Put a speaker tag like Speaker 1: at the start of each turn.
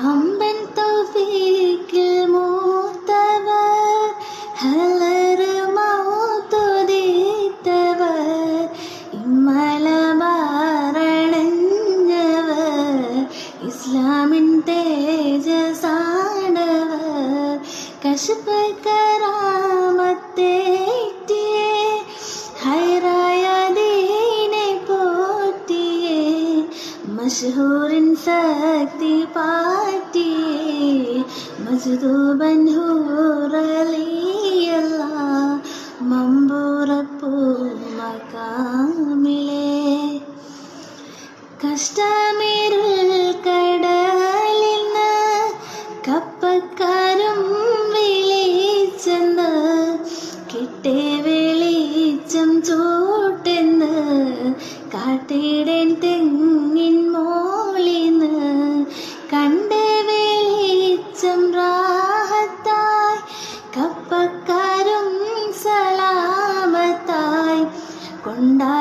Speaker 1: അമ്പൻ തൗഫീഖിൽ മൂത്തവർ ഹലർ മൗതുദിത്തവർ ഇമ്മലമാറണഞ്ഞവർ ഇസ്ലാമിൻ തേജസാണവർ കശ്ഫ് കറാമത്തേറ്റിയേ ഹൈറായ ദീനെ പോറ്റിയേ മശ്ഹൂറിൻ ശക്തി പാറ്റിയേ മജ്ദൂബൻ ഹൂറലിയല്ല മമ്പൂറപ്പൂ മകാമിലേ കഷ്ടമേരുൾ കടലിന്ന് കപ്പക്കാരും വിളിച്ചെന്ന് കിട്ടേ വെളിച്ചം ചൂട്ടെന്ന് കാട്ടിടൻ തെങ്ങിൻ മോളിന്ന് കണ്ടേ വെളിച്ചം റാഹത്തായി കപ്പക്കാരും സലാമത്തായി കൊണ്ടാ